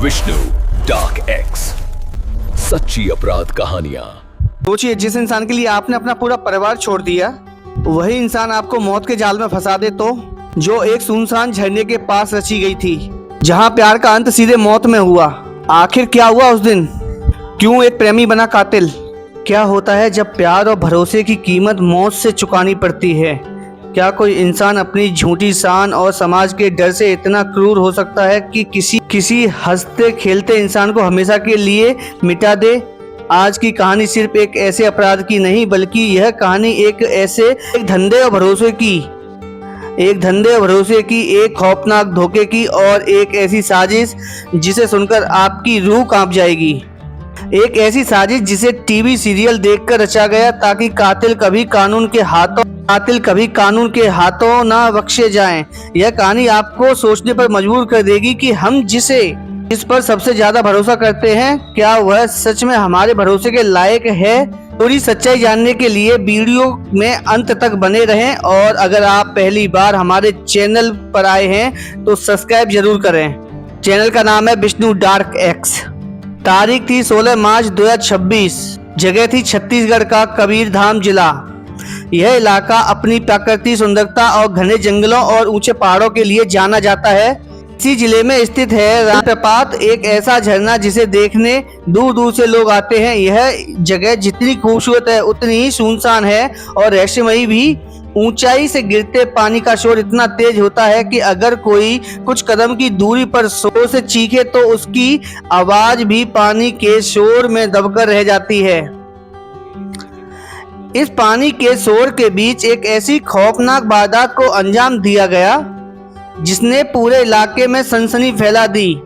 Vishnu dark x, सच्ची अपराध कहानियां। सोचिए, जिस इंसान के लिए आपने अपना पूरा परिवार छोड़ दिया, वही इंसान आपको मौत के जाल में फंसा दे तो, जो एक सुनसान झरने के पास रची गई थी, जहां प्यार का अंत सीधे मौत में हुआ। आखिर क्या हुआ उस दिन? क्यों एक प्रेमी बना कातिल? क्या होता है जब प्यार और भरोसे की कीमत मौत से चुकानी पड़ती है? क्या कोई इंसान अपनी झूठी शान और समाज के डर से इतना क्रूर हो सकता है कि किसी हंसते खेलते इंसान को हमेशा के लिए मिटा दे? आज की कहानी सिर्फ एक ऐसे अपराध की नहीं, बल्कि यह कहानी एक धंधे और भरोसे की, एक खौफनाक धोखे की और एक ऐसी साजिश जिसे सुनकर आपकी रूह कांप जाएगी। एक ऐसी साजिश जिसे टीवी सीरियल देखकर रचा गया ताकि कातिल कभी कानून के हाथों ना बख्शे जाएं। यह कहानी आपको सोचने पर मजबूर कर देगी कि हम जिस पर सबसे ज्यादा भरोसा करते हैं, क्या वह सच में हमारे भरोसे के लायक है? पूरी सच्चाई जानने के लिए वीडियो में अंत तक बने रहें, और अगर आप पहली बार हमारे चैनल पर आए हैं तो सब्सक्राइब जरूर करें। चैनल का नाम है विष्णु डार्क एक्स। तारीख थी 16 मार्च 2026। जगह थी छत्तीसगढ़ का कबीरधाम जिला। यह इलाका अपनी प्राकृतिक सुंदरता और घने जंगलों और ऊंचे पहाड़ों के लिए जाना जाता है। इसी जिले में स्थित है रामप्रपात, एक ऐसा झरना जिसे देखने दूर दूर से लोग आते हैं। यह जगह जितनी खूबसूरत है उतनी ही सुनसान है और रहस्यमयी भी। ऊंचाई से गिरते पानी का शोर इतना तेज होता है कि अगर कोई कुछ कदम की दूरी पर जोर से चीखे तो उसकी आवाज भी पानी के शोर में दबकर रह जाती है। इस पानी के शोर के बीच एक ऐसी खौफनाक वारदात को अंजाम दिया गया जिसने पूरे इलाके में सनसनी फैला दी।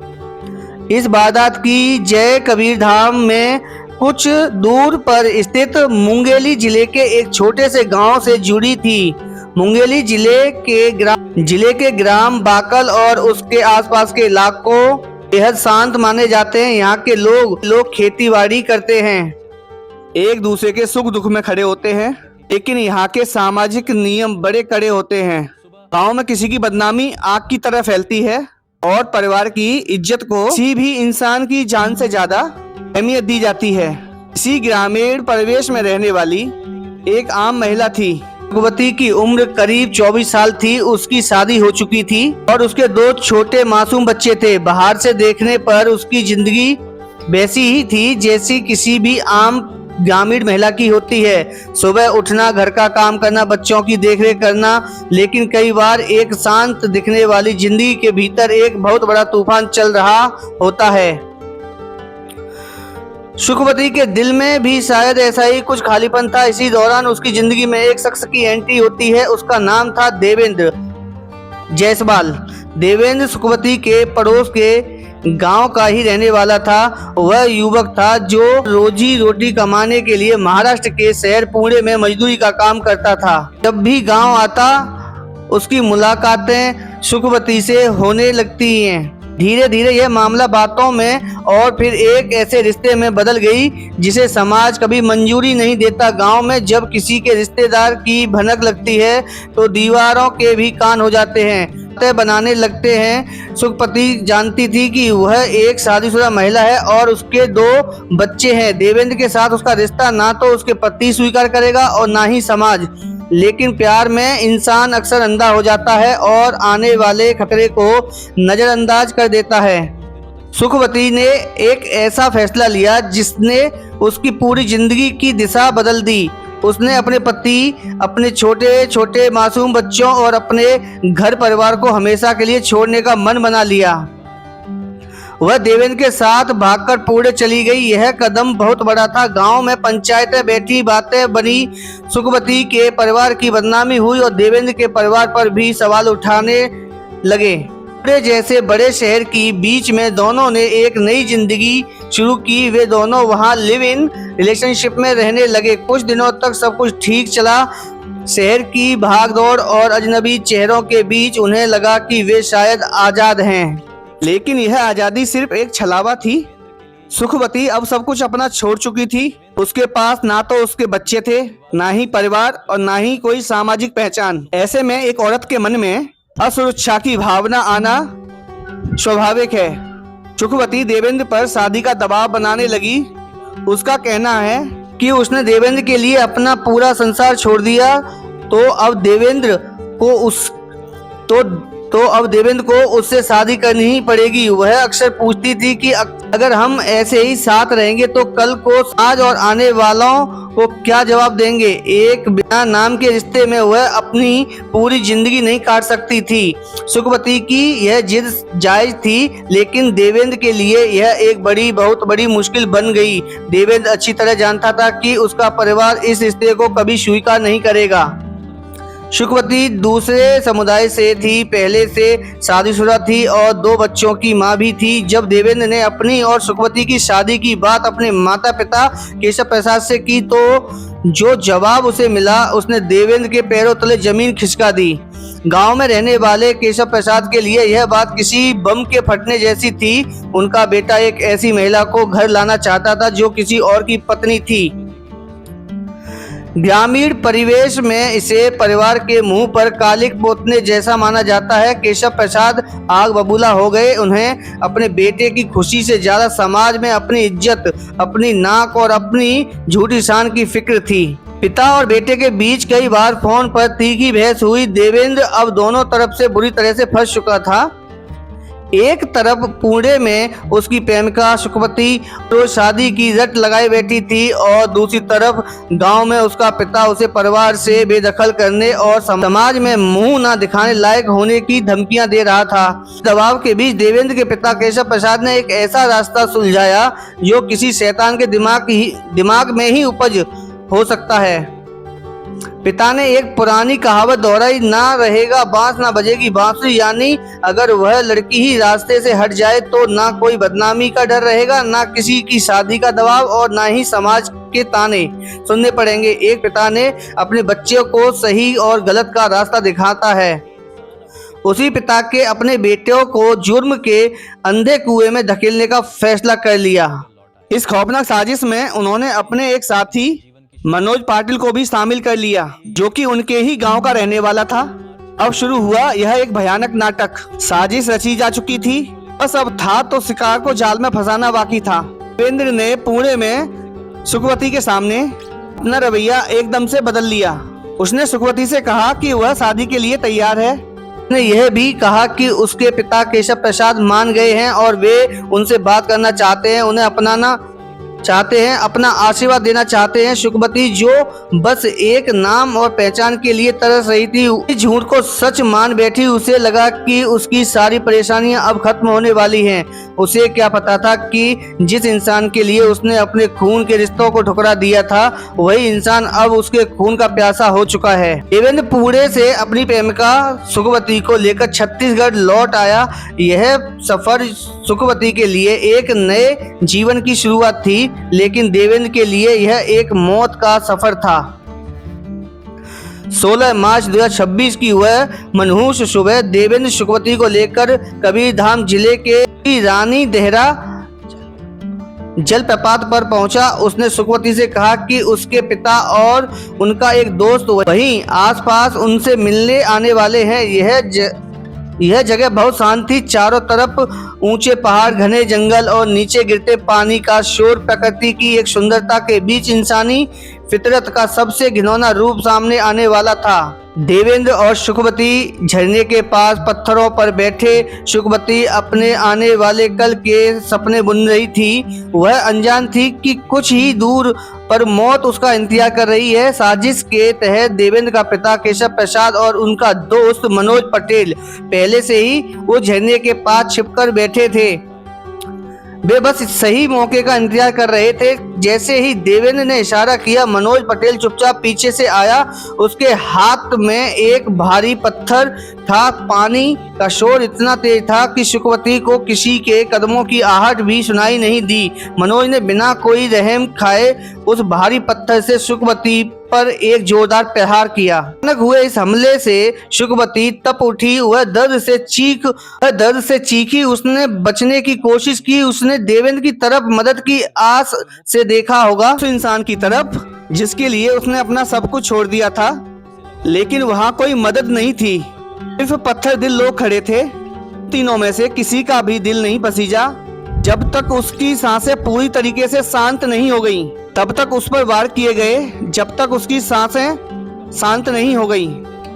इस वारदात की जय कबीरधाम में कुछ दूर पर स्थित मुंगेली जिले के एक छोटे से गांव से जुड़ी थी। मुंगेली जिले के ग्राम बाकल और उसके आसपास के इलाकों बेहद शांत माने जाते हैं। यहाँ के लोग खेतीबाड़ी करते हैं, एक दूसरे के सुख दुख में खड़े होते हैं, लेकिन यहाँ के सामाजिक नियम बड़े कड़े होते हैं। गांव में किसी की बदनामी आग की तरह फैलती है और परिवार की इज्जत को किसी भी इंसान की जान से ज्यादा अहमियत दी जाती है। इसी ग्रामीण परिवेश में रहने वाली एक आम महिला थी। भगवती की उम्र करीब 24 साल थी। उसकी शादी हो चुकी थी और उसके 2 छोटे मासूम बच्चे थे। बाहर से देखने पर उसकी जिंदगी वैसी ही थी जैसी किसी भी आम ग्रामीण महिला की होती है। सुबह उठना, घर का काम करना, बच्चों की देखरेख करना, लेकिन कई बार एक शांत दिखने वाली जिंदगी के भीतर एक बहुत बड़ा तूफान चल रहा होता है। सुखवती के दिल में भी शायद ऐसा ही कुछ खालीपन था। इसी दौरान उसकी जिंदगी में एक शख्स की एंट्री होती है। उसका नाम था देवेंद्र जायसवाल। देवेंद्र सुखवती के पड़ोस के गांव का ही रहने वाला था। वह युवक था जो रोजी रोटी कमाने के लिए महाराष्ट्र के शहर पुणे में मजदूरी का काम करता था। जब भी गांव आता उसकी मुलाकातें सुखवती से होने लगती हैं। धीरे धीरे यह मामला बातों में और फिर एक ऐसे रिश्ते में बदल गई जिसे समाज कभी मंजूरी नहीं देता। गांव में जब किसी के रिश्तेदार की भनक लगती है तो दीवारों के भी कान हो जाते हैं, बनाने लगते हैं। सुखवती जानती थी कि वह एक शादीशुदा महिला है और उसके 2 बच्चे हैं। देवेंद्र के साथ उसका रिश्ता ना तो उसके पति स्वीकार करेगा और ना ही समाज, लेकिन प्यार में इंसान अक्सर अंधा हो जाता है और आने वाले खतरे को नजरअंदाज कर देता है। सुखवती ने एक ऐसा फैसला लिया जिसने उसकी पूरी जिंदगी की दिशा बदल दी। उसने अपने पति, अपने छोटे छोटे मासूम बच्चों और अपने घर परिवार को हमेशा के लिए छोड़ने का मन बना लिया। वह देवेंद्र के साथ भागकर पुणे चली गई। यह कदम बहुत बड़ा था। गांव में पंचायतें बैठी, बातें बनी। सुखवती के परिवार की बदनामी हुई और देवेंद्र के परिवार पर भी सवाल उठाने लगे। पुणे जैसे बड़े शहर की बीच में दोनों ने एक नई जिंदगी शुरू की। वे दोनों वहां लिव इन रिलेशनशिप में रहने लगे। कुछ दिनों तक सब कुछ ठीक चला। शहर की भागदौड़ और अजनबी चेहरों के बीच उन्हें लगा कि वे शायद आजाद हैं, लेकिन यह आजादी सिर्फ एक छलावा थी। सुखवती अब सब कुछ अपना छोड़ चुकी थी। उसके पास ना तो उसके बच्चे थे, ना ही परिवार और ना ही कोई सामाजिक पहचान। ऐसे में एक औरत के मन में असुरक्षा की भावना आना स्वाभाविक है। सुखवती देवेंद्र पर शादी का दबाव बनाने लगी। उसका कहना है कि उसने देवेंद्र के लिए अपना पूरा संसार छोड़ दिया, तो अब देवेंद्र को उससे शादी करनी ही पड़ेगी। वह अक्सर पूछती थी कि अगर हम ऐसे ही साथ रहेंगे तो कल को आज और आने वालों को क्या जवाब देंगे। एक बिना नाम के रिश्ते में वह अपनी पूरी जिंदगी नहीं काट सकती थी। सुखवती की यह जिद जायज थी, लेकिन देवेंद्र के लिए यह एक बहुत बड़ी मुश्किल बन गई। देवेंद्र अच्छी तरह जानता था कि उसका परिवार इस रिश्ते को कभी स्वीकार नहीं करेगा। सुखवती दूसरे समुदाय से थी, पहले से शादीशुदा थी और 2 बच्चों की मां भी थी। जब देवेंद्र ने अपनी और सुखवती की शादी की बात अपने माता पिता केशव प्रसाद से की तो जो जवाब उसे मिला उसने देवेंद्र के पैरों तले जमीन खिसका दी। गांव में रहने वाले केशव प्रसाद के लिए यह बात किसी बम के फटने जैसी थी। उनका बेटा एक ऐसी महिला को घर लाना चाहता था जो किसी और की पत्नी थी। ग्रामीण परिवेश में इसे परिवार के मुंह पर कालिक पोतने जैसा माना जाता है। केशव प्रसाद आग बबूला हो गए। उन्हें अपने बेटे की खुशी से ज्यादा समाज में अपनी इज्जत, अपनी नाक और अपनी झूठी शान की फिक्र थी। पिता और बेटे के बीच कई बार फोन पर तीखी बहस हुई। देवेंद्र अब दोनों तरफ से बुरी तरह से फंस चुका था। एक तरफ पुणे में उसकी प्रेमिका सुखवती रोज शादी की रट लगाए बैठी थी और दूसरी तरफ गांव में उसका पिता उसे परिवार से बेदखल करने और समाज में मुंह न दिखाने लायक होने की धमकियां दे रहा था। दबाव के बीच देवेंद्र के पिता केशव प्रसाद ने एक ऐसा रास्ता सुलझाया जो किसी शैतान के दिमाग में ही उपज हो सकता है। पिता ने एक पुरानी कहावत दोहराई, ना रहेगा बांस ना बजेगी बांसुरी, यानी अगर वह लड़की ही रास्ते से हट जाए तो ना कोई बदनामी का डर रहेगा, ना किसी की शादी का दबाव और ना ही समाज के ताने सुनने पड़ेंगे। एक पिता ने अपने बच्चे को सही और गलत का रास्ता दिखाता है। उसी पिता के अपने बेटों को जुर्म के अंधे कुएं में धकेलने का फैसला कर लिया। इस खौफनाक साजिश में उन्होंने अपने एक साथी मनोज पाटिल को भी शामिल कर लिया, जो कि उनके ही गांव का रहने वाला था। अब शुरू हुआ यह एक भयानक नाटक। साजिश रची जा चुकी थी, बस अब था तो शिकार को जाल में फंसाना बाकी था। देवेंद्र ने पुणे में सुखवती के सामने अपना रवैया एकदम से बदल लिया। उसने सुखवती से कहा कि वह शादी के लिए तैयार है। उसने यह भी कहा कि उसके पिता केशव प्रसाद मान गए हैं और वे उनसे बात करना चाहते हैं, उन्हें अपनाना चाहते हैं, अपना आशीर्वाद देना चाहते हैं। सुखवती जो बस एक नाम और पहचान के लिए तरस रही थी, इस झूठ को सच मान बैठी। उसे लगा कि उसकी सारी परेशानियां अब खत्म होने वाली हैं। उसे क्या पता था कि जिस इंसान के लिए उसने अपने खून के रिश्तों को ठुकरा दिया था, वही इंसान अब उसके खून का प्यासा हो चुका है। देवेंद्र पुणे से अपनी प्रेमिका सुखवती को लेकर छत्तीसगढ़ लौट आया। यह सफर सुखवती के लिए एक नए जीवन की शुरुआत थी, लेकिन देवेंद्र के लिए यह एक मौत का सफर था। 16 मार्च 2026 की वह मनहूस सुबह देवेंद्र सुखवती को लेकर कबीरधाम जिले के रानी देहरा जलप्रपात पर पहुंचा। उसने सुखवती से कहा कि उसके पिता और उनका एक दोस्त वहीं आसपास उनसे मिलने आने वाले हैं। यह जगह बहुत शांत थी। चारों तरफ ऊंचे पहाड़, घने जंगल और नीचे गिरते पानी का शोर प्रकृति की एक सुंदरता के बीच इंसानी फितरत का सबसे घिनौना रूप सामने आने वाला था। देवेंद्र और सुखवती झरने के पास पत्थरों पर बैठे। सुखवती अपने आने वाले कल के सपने बुन रही थी। वह अनजान थी कि कुछ ही दूर पर मौत उसका इंतजार कर रही है। साजिश के तहत देवेंद्र का पिता केशव प्रसाद और उनका दोस्त मनोज पटेल पहले से ही वो झरने के पास छिपकर बैठे थे। वे बस सही मौके का इंतजार कर रहे थे। जैसे ही देवेंद्र ने इशारा किया, मनोज पटेल चुपचाप पीछे से आया। उसके हाथ में एक भारी पत्थर था। पानी का शोर इतना तेज था कि सुखवती को किसी के कदमों की आहट भी सुनाई नहीं दी। मनोज ने बिना कोई रहम खाए उस भारी पत्थर से सुखवती पर एक जोरदार प्रहार किया। अचानक हुए इस हमले से सुखवती तप उठी। वह दर्द से चीखी। उसने बचने की कोशिश की। उसने देवेंद्र की तरफ मदद की आस से देखा होगा, उस इंसान की तरफ जिसके लिए उसने अपना सब कुछ छोड़ दिया था, लेकिन वहां कोई मदद नहीं थी। सिर्फ पत्थर दिल लोग खड़े थे। तीनों में से किसी का भी दिल नहीं पसीजा। जब तक उसकी सांसें पूरी तरीके से शांत नहीं हो गई, तब तक उस पर वार किए गए, जब तक उसकी सांसें शांत नहीं हो गई।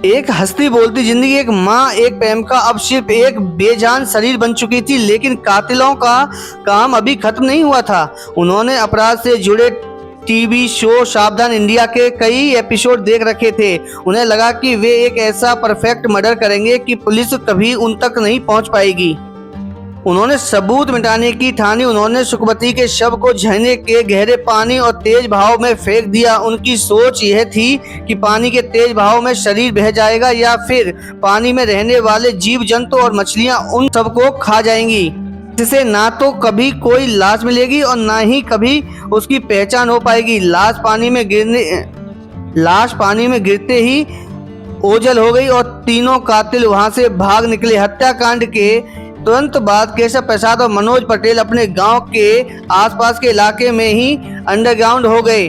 एक हंसती बोलती जिंदगी, एक माँ, एक प्रेमिका अब सिर्फ एक बेजान शरीर बन चुकी थी। लेकिन कातिलों का काम अभी खत्म नहीं हुआ था। उन्होंने अपराध से जुड़े टीवी शो सावधान इंडिया के कई एपिसोड देख रखे थे। उन्हें लगा कि वे एक ऐसा परफेक्ट मर्डर करेंगे कि पुलिस कभी उन तक नहीं पहुंच पाएगी। उन्होंने सबूत मिटाने की ठानी। उन्होंने सुखवती के शव को झरने के गहरे पानी और तेज बहाव में फेंक दिया। उनकी सोच यह थी कि पानी के तेज बहाव में शरीर बह जाएगा या फिर पानी में रहने वाले जीव जंतु और मछलियां उन सबको खा जाएंगी, जिससे ना तो कभी कोई लाश मिलेगी और ना ही कभी उसकी पहचान हो पाएगी। लाश पानी में गिरते ही ओझल हो गई और तीनों कातिल वहां से भाग निकले। हत्याकांड के तुरंत बाद केशव प्रसाद और मनोज पटेल अपने गांव के आसपास के इलाके में ही अंडरग्राउंड हो गए।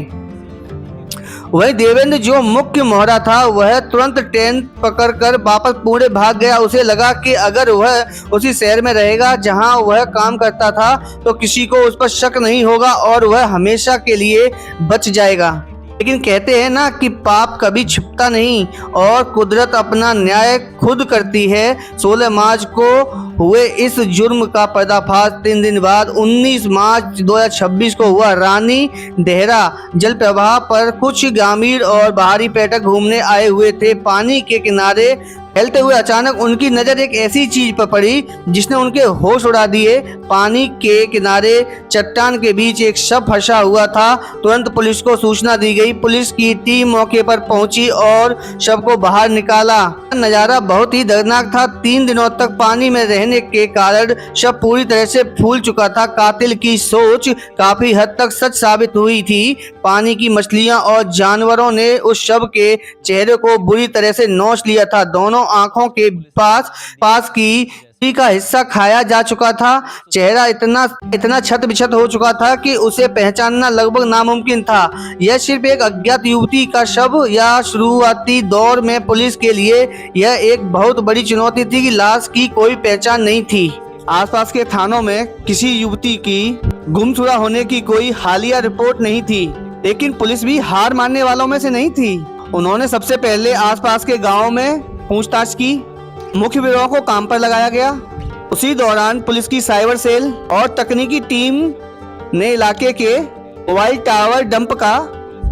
वही देवेंद्र, जो मुख्य मोहरा था, वह तुरंत ट्रेन पकड़कर वापस पुणे भाग गया। उसे लगा कि अगर वह उसी शहर में रहेगा जहां वह काम करता था तो किसी को उस पर शक नहीं होगा और वह हमेशा के लिए बच जाएगा। लेकिन कहते हैं ना कि पाप कभी छिपता नहीं और कुदरत अपना न्याय खुद करती है। 16 मार्च को हुए इस जुर्म का पर्दाफाश 3 दिन बाद 19 मार्च 2026 को हुआ। रानी देहरा जल प्रवाह पर कुछ ग्रामीण और बाहरी पर्यटक घूमने आए हुए थे। पानी के किनारे टहलते हुए अचानक उनकी नजर एक ऐसी चीज पर पड़ी जिसने उनके होश उड़ा दिए। पानी के किनारे चट्टान के बीच एक शव फंसा हुआ था। तुरंत पुलिस को सूचना दी गई। पुलिस की टीम मौके पर पहुंची और शव को बाहर निकाला। नजारा बहुत ही दर्दनाक था। 3 दिनों तक पानी में रहने के कारण शव पूरी तरह से फूल चुका था। कातिल की सोच काफी हद तक सच साबित हुई थी। पानी की मछलियां और जानवरों ने उस शव के चेहरे को बुरी तरह से नोच लिया था। दोनों आंखों के पास की का हिस्सा खाया जा चुका था। चेहरा इतना छत बिछत हो चुका था कि उसे पहचानना लगभग नामुमकिन था। यह सिर्फ एक अज्ञात युवती का शव या शुरुआती दौर में पुलिस के लिए यह एक बहुत बड़ी चुनौती थी कि लाश की कोई पहचान नहीं थी। आसपास के थानों में किसी युवती की गुमशुदा होने की कोई हालिया रिपोर्ट नहीं थी। लेकिन पुलिस भी हार मानने वालों में से नहीं थी। उन्होंने सबसे पहले आसपास के गाँव में पूछताछ की। मुख्य बिरों को काम पर लगाया गया। उसी दौरान पुलिस की साइबर सेल और तकनीकी टीम ने इलाके के मोबाइल टावर डंप का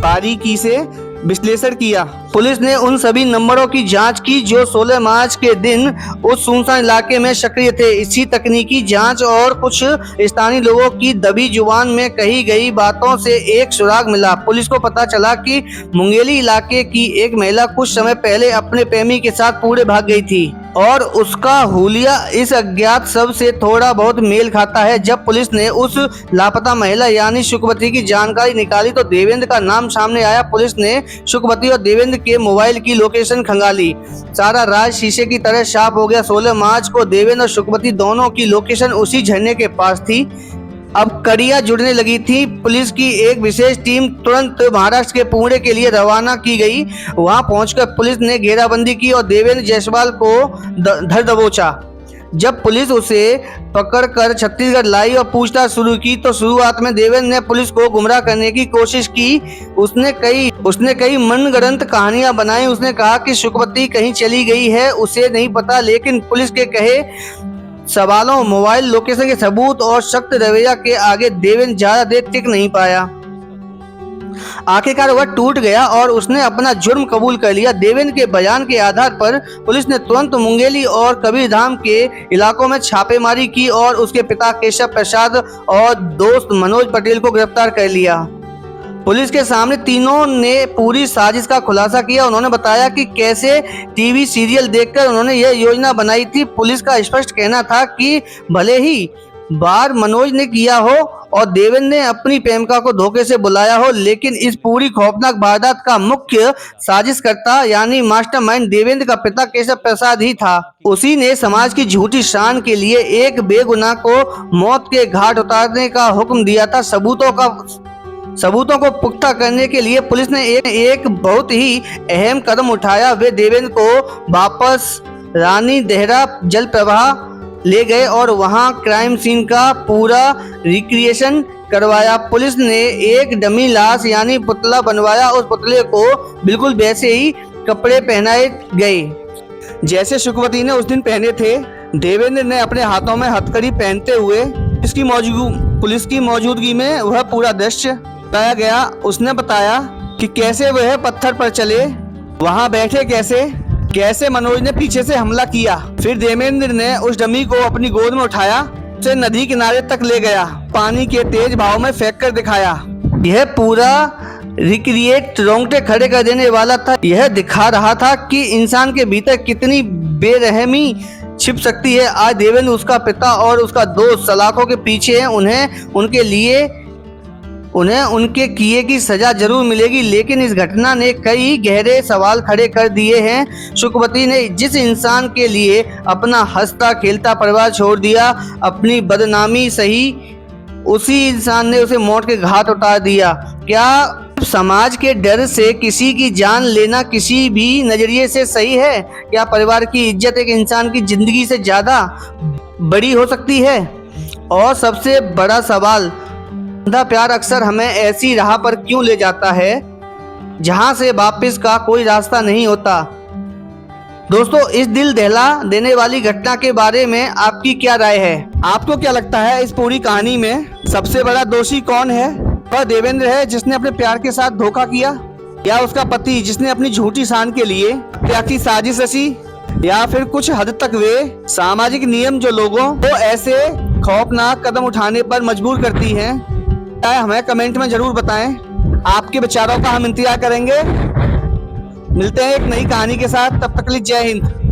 बारीकी से विश्लेषण किया। पुलिस ने उन सभी नंबरों की जांच की जो 16 मार्च के दिन उस सुनसान इलाके में सक्रिय थे। इसी तकनीकी जांच और कुछ स्थानीय लोगों की दबी जुबान में कही गई बातों से एक सुराग मिला। पुलिस को पता चला कि मुंगेली इलाके की एक महिला कुछ समय पहले अपने प्रेमी के साथ पुणे भाग गई थी और उसका हुलिया इस अज्ञात शव से थोड़ा बहुत मेल खाता है। जब पुलिस ने उस लापता महिला यानी सुखवती की जानकारी निकाली तो देवेंद्र का नाम सामने आया। पुलिस ने सुखवती और देवेंद्र के मोबाइल की लोकेशन खंगाली। सारा राज शीशे की तरह साफ हो गया। 16 मार्च को देवेंद्र और सुखवती दोनों की लोकेशन उसी झरने के पास थी। अब कड़ियां जुड़ने लगी थी। पुलिस की एक विशेष टीम तुरंत महाराष्ट्र के पुणे के लिए रवाना की गई। वहां पहुंचकर पुलिस ने घेराबंदी की और देवेंद्र जायसवाल को धर दबोचा। जब पुलिस उसे पकड़कर छत्तीसगढ़ लाई और पूछताछ शुरू की तो शुरुआत में देवेंद्र ने पुलिस को गुमराह करने की कोशिश की। उसने कई मनगढ़ंत कहानियां बनाई। उसने कहा कि सुखवती कहीं चली गई है, उसे नहीं पता। लेकिन पुलिस के कहे सवालों, मोबाइल लोकेशन के सबूत और सख्त रवैया के आगे देवेंद्र ज्यादा देर टिक नहीं पाया। आखिरकार वह टूट गया और उसने अपना जुर्म कबूल कर लिया। देवेंद्र के बयान के आधार पर पुलिस ने तुरंत मुंगेली और कबीरधाम के इलाकों में छापेमारी की और उसके पिता केशव प्रसाद और दोस्त मनोज पटेल को गिरफ्तार कर लिया। पुलिस के सामने तीनों ने पूरी साजिश का खुलासा किया। उन्होंने बताया कि कैसे टीवी सीरियल देखकर उन्होंने यह योजना बनाई थी। पुलिस का स्पष्ट कहना था कि भले ही बार मनोज ने किया हो और देवेंद्र ने अपनी प्रेमिका को धोखे से बुलाया हो, लेकिन इस पूरी खौफनाक वारदात का मुख्य साजिशकर्ता यानी मास्टरमाइंड देवेंद्र का पिता केशव प्रसाद ही था। उसी ने समाज की झूठी शान के लिए एक बेगुनाह को मौत के घाट उतारने का हुक्म दिया था। सबूतों को पुख्ता करने के लिए पुलिस ने एक बहुत ही अहम कदम उठाया। वे देवेंद्र को वापस रानी देहरा जल प्रवाह ले गए और वहां क्राइम सीन का पूरा रिक्रिएशन करवाया। पुलिस ने एक डमी लाश यानी पुतला बनवाया। उस पुतले को बिल्कुल वैसे ही कपड़े पहनाए गए जैसे शुकवती ने उस दिन पहने थे। देवेंद्र ने अपने हाथों में हथकड़ी पहनते हुए पुलिस की मौजूदगी में वह पूरा दृश्य बताया गया। उसने बताया कि कैसे वह पत्थर पर चले, वहां बैठे कैसे मनोज ने पीछे से हमला किया। फिर देवेंद्र ने उस डमी को अपनी गोद में उठाया, उसे नदी किनारे तक ले गया, पानी के तेज बहाव में फेंक कर दिखाया। यह पूरा रिक्रिएट रोंगटे खड़े कर देने वाला था। यह दिखा रहा था कि इंसान के भीतर कितनी बेरहमी छिप सकती है। आज देवेंद्र, उसका पिता और उसका दोस्त सलाखों के पीछे हैं। उन्हें उनके किए की सजा जरूर मिलेगी, लेकिन इस घटना ने कई गहरे सवाल खड़े कर दिए हैं। शुकवती ने जिस इंसान के लिए अपना हंसता खेलता परिवार छोड़ दिया, अपनी बदनामी सही, उसी इंसान ने उसे मौत के घाट उतार दिया। क्या समाज के डर से किसी की जान लेना किसी भी नजरिए से सही है? क्या परिवार की इज्जत एक इंसान की जिंदगी से ज्यादा बड़ी हो सकती है? और सबसे बड़ा सवाल, अंधा प्यार अक्सर हमें ऐसी राह पर क्यों ले जाता है जहां से वापस का कोई रास्ता नहीं होता? दोस्तों, इस दिल दहला देने वाली घटना के बारे में आपकी क्या राय है? आपको क्या लगता है इस पूरी कहानी में सबसे बड़ा दोषी कौन है? वह देवेंद्र है जिसने अपने प्यार के साथ धोखा किया, या उसका पति जिसने अपनी झूठी शान के लिए हत्या की साजिश रची, या फिर कुछ हद तक वे सामाजिक नियम जो लोगों को ऐसे खौफनाक कदम उठाने पर मजबूर करती हैं? हमें कमेंट में जरूर बताएं। आपके विचारों का हम इंतजार करेंगे। मिलते हैं एक नई कहानी के साथ, तब तक के लिए जय हिंद।